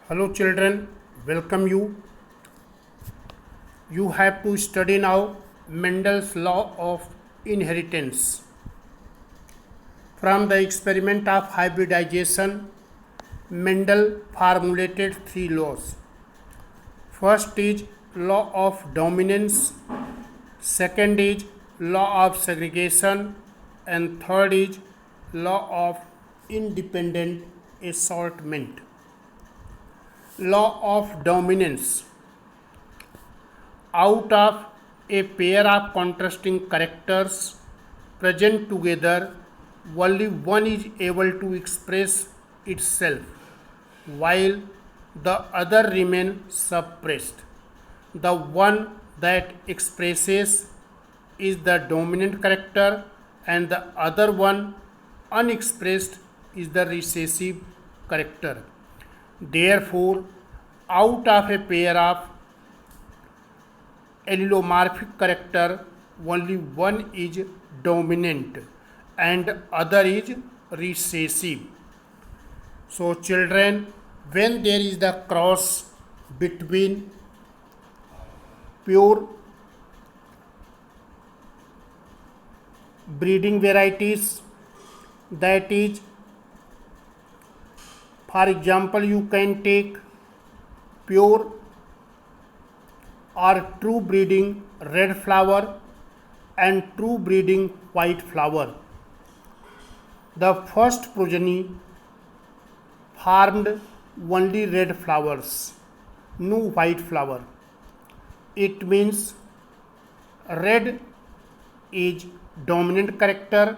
Hello children, welcome you. You have to study now Mendel's law of inheritance. From the experiment of hybridization, Mendel formulated three laws. First is law of dominance, second is law of segregation, and third is law of independent assortment. Law of dominance. Out of a pair of contrasting characters present together, only one is able to express itself, while the other remains suppressed. The one that expresses is the dominant character, and the other one, unexpressed, is the recessive character. Therefore, out of a pair of allelomorphic character, only one is dominant and other is recessive. So children, when there is the cross between pure breeding varieties, that is, for example, you can take pure or true breeding red flower and true breeding white flower. The first progeny formed only red flowers, no white flower. It means red is dominant character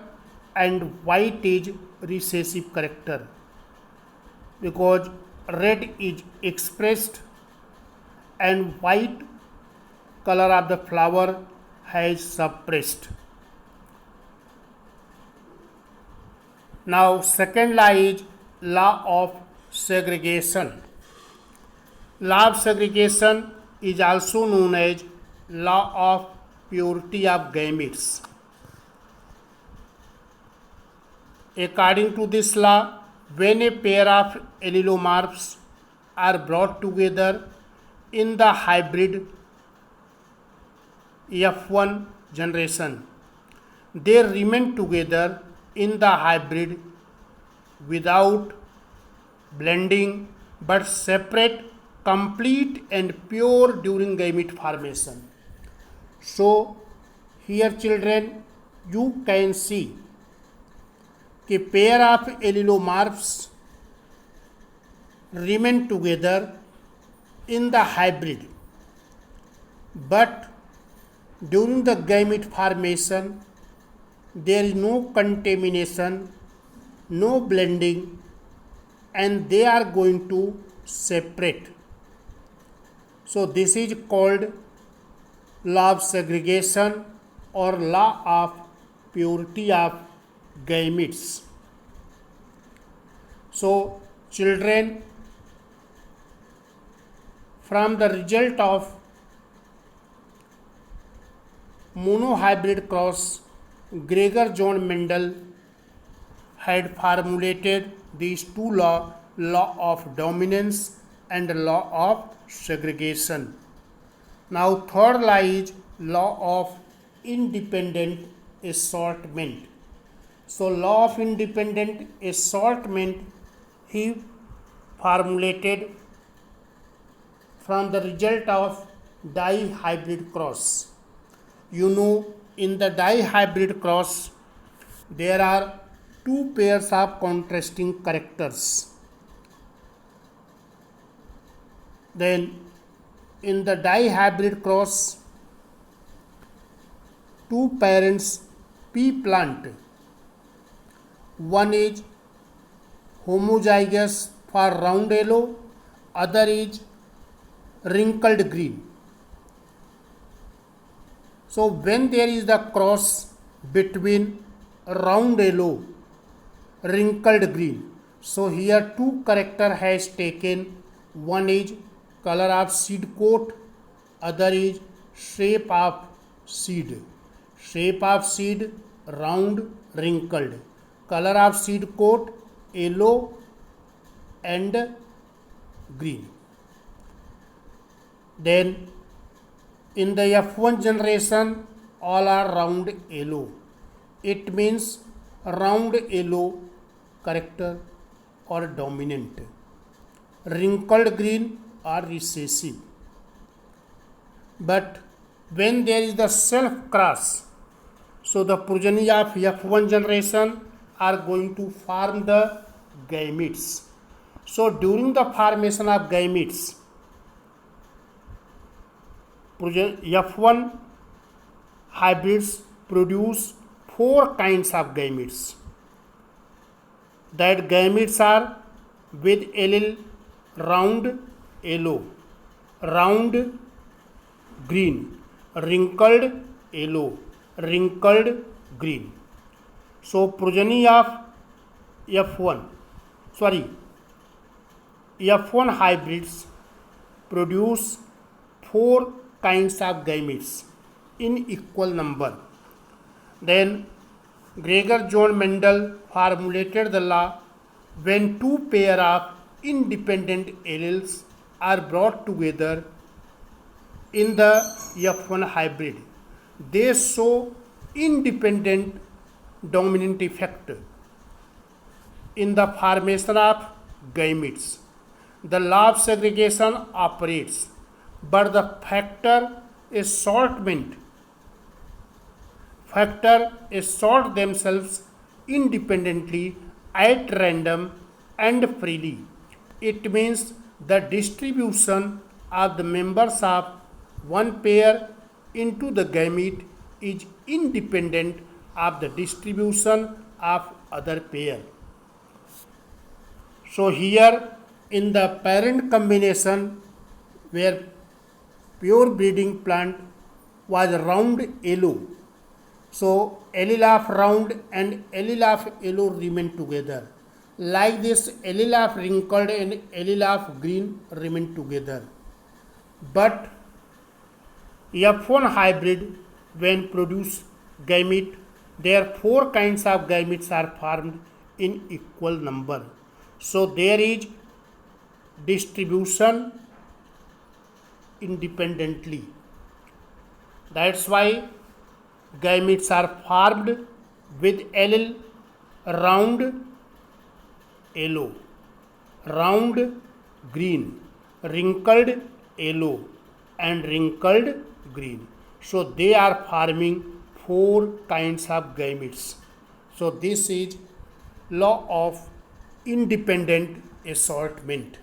and white is recessive character, because red is expressed and white color of the flower has suppressed. Now second law is law of segregation. Law of segregation is also known as law of purity of gametes. According to this law, when a pair of allelomorphs are brought together in the hybrid F1 generation, they remain together in the hybrid without blending but separate, complete and pure during gamete formation. So here children, you can see a pair of allelomorphs remain together in the hybrid, but during the gamete formation there is no contamination, no blending, and they are going to separate. So this is called law of segregation or law of purity of gametes. So children, from the result of monohybrid cross, Gregor John Mendel had formulated these two laws, law of dominance and law of segregation. Now third law is law of independent assortment. So law of independent assortment he formulated from the result of dihybrid cross. You know, in the dihybrid cross there are two pairs of contrasting characters. Then in the dihybrid cross, two parents pea plant, one is homozygous for round yellow, other is wrinkled green. So when there is the cross between round yellow, wrinkled green, so here two character has taken, one is color of seed coat, other is shape of seed. Shape of seed round, wrinkled. Color of seed coat yellow and green. Then in the F1 generation, all are round yellow. It means round yellow character or dominant. Wrinkled green are recessive. But when there is the self cross, so the progeny of F1 generation are going to form the gametes. So during the formation of gametes, F1 hybrids produce four kinds of gametes. That gametes are with allele round yellow, round green, wrinkled yellow, wrinkled green. So progeny of F1 hybrids produce four kinds of gametes in equal number. Then Gregor John Mendel formulated the law: when two pair of independent alleles are brought together in the F1 hybrid, they show independent dominant effect in the formation of gametes. The law of segregation operates, but the factor assort themselves independently at random and freely. It means the distribution of the members of one pair into the gamete is independent of the distribution of other pair. So here in the parent combination where pure breeding plant was round yellow, so allele of round and allele of yellow remain together. Like this, allele of wrinkled and allele of green remain together. But F1 hybrid, when produce gamete, there four kinds of gametes are formed in equal number. So there is distribution independently. That's why gametes are formed with allele round yellow, round green, wrinkled yellow and wrinkled green. So they are forming four kinds of gametes. So this is law of independent assortment.